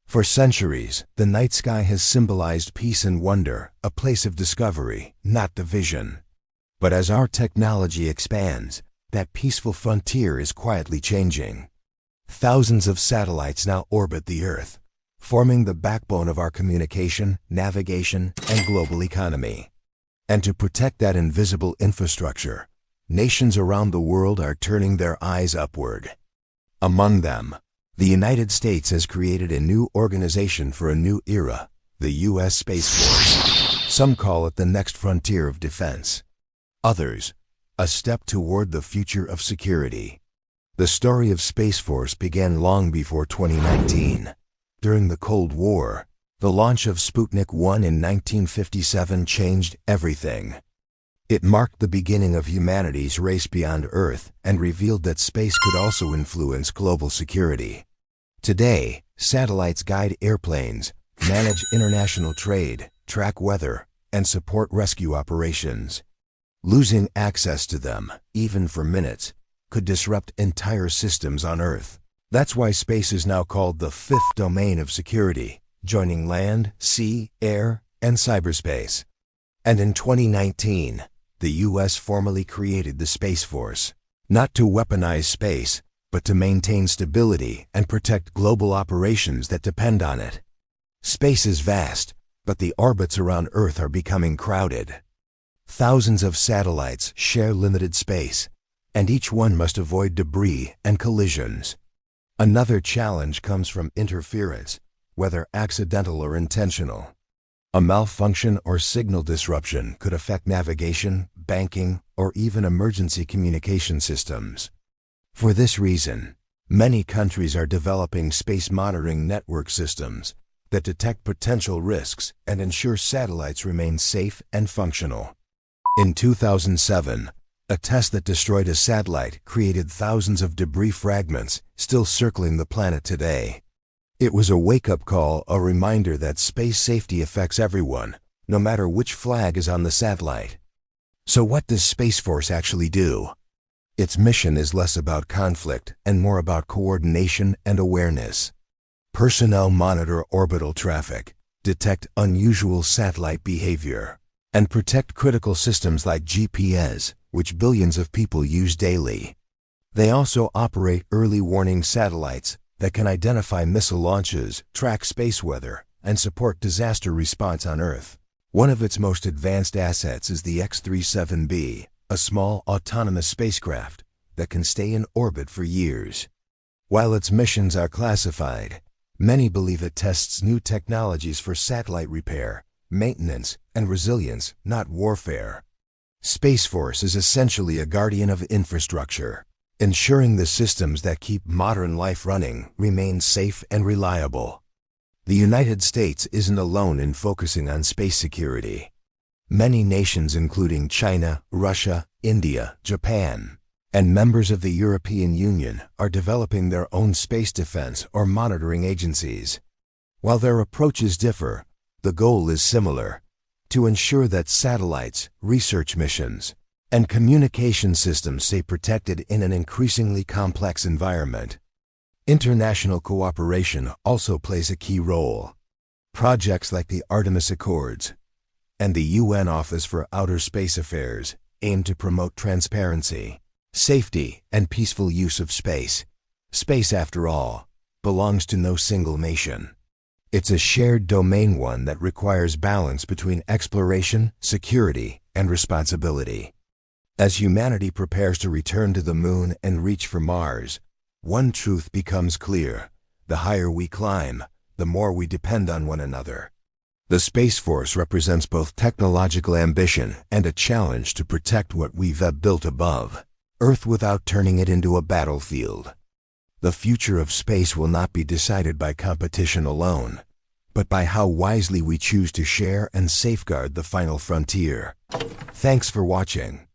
For centuries, the night sky has symbolized peace and wonder, a place of discovery, not division. But as our technology expands, that peaceful frontier is quietly changing. Thousands of satellites now orbit the Earth, forming the backbone of our communication, navigation, and global economy. And to protect that invisible infrastructure, nations around the world are turning their eyes upward. Among them, the United States has created a new organization for a new era, the U.S. Space Force. Some call it the next frontier of defense. Others, a step toward the future of security. The story of Space Force began long before 2019. During the Cold War, the launch of Sputnik 1 in 1957 changed everything. It marked the beginning of humanity's race beyond Earth and revealed that space could also influence global security. Today, satellites guide airplanes, manage international trade, track weather, and support rescue operations. Losing access to them, even for minutes, could disrupt entire systems on Earth. That's why space is now called the fifth domain of security, joining land, sea, air, and cyberspace. And in 2019, the U.S. formally created the Space Force, not to weaponize space, but to maintain stability and protect global operations that depend on it. Space is vast, but the orbits around Earth are becoming crowded. Thousands of satellites share limited space, and each one must avoid debris and collisions. Another challenge comes from interference, whether accidental or intentional. A malfunction or signal disruption could affect navigation, banking, or even emergency communication systems. For this reason, many countries are developing space monitoring network systems that detect potential risks and ensure satellites remain safe and functional. In 2007, a test that destroyed a satellite created thousands of debris fragments still circling the planet today. It was a wake-up call, a reminder that space safety affects everyone, no matter which flag is on the satellite. So what does Space Force actually do? Its mission is less about conflict and more about coordination and awareness. Personnel monitor orbital traffic, detect unusual satellite behavior, and protect critical systems like GPS, which billions of people use daily. They also operate early warning satellites that can identify missile launches, track space weather, and support disaster response on Earth. One of its most advanced assets is the X-37B, a small autonomous spacecraft that can stay in orbit for years. While its missions are classified, many believe it tests new technologies for satellite repair, maintenance, and resilience, not warfare. Space Force is essentially a guardian of infrastructure, ensuring the systems that keep modern life running remain safe and reliable. The United States isn't alone in focusing on space security. Many nations including China, Russia, India, Japan, and members of the European Union are developing their own space defense or monitoring agencies. While their approaches differ, the goal is similar: to ensure that satellites, research missions, and communication systems stay protected in an increasingly complex environment. International cooperation also plays a key role. Projects like the Artemis Accords and the UN Office for Outer Space Affairs aim to promote transparency, safety, and peaceful use of space. Space, after all, belongs to no single nation. It's a shared domain, one that requires balance between exploration, security, and responsibility. As humanity prepares to return to the Moon and reach for Mars, one truth becomes clear: the higher we climb, the more we depend on one another. The Space Force represents both technological ambition and a challenge to protect what we've built above Earth without turning it into a battlefield. The future of space will not be decided by competition alone, but by how wisely we choose to share and safeguard the final frontier. Thanks for watching.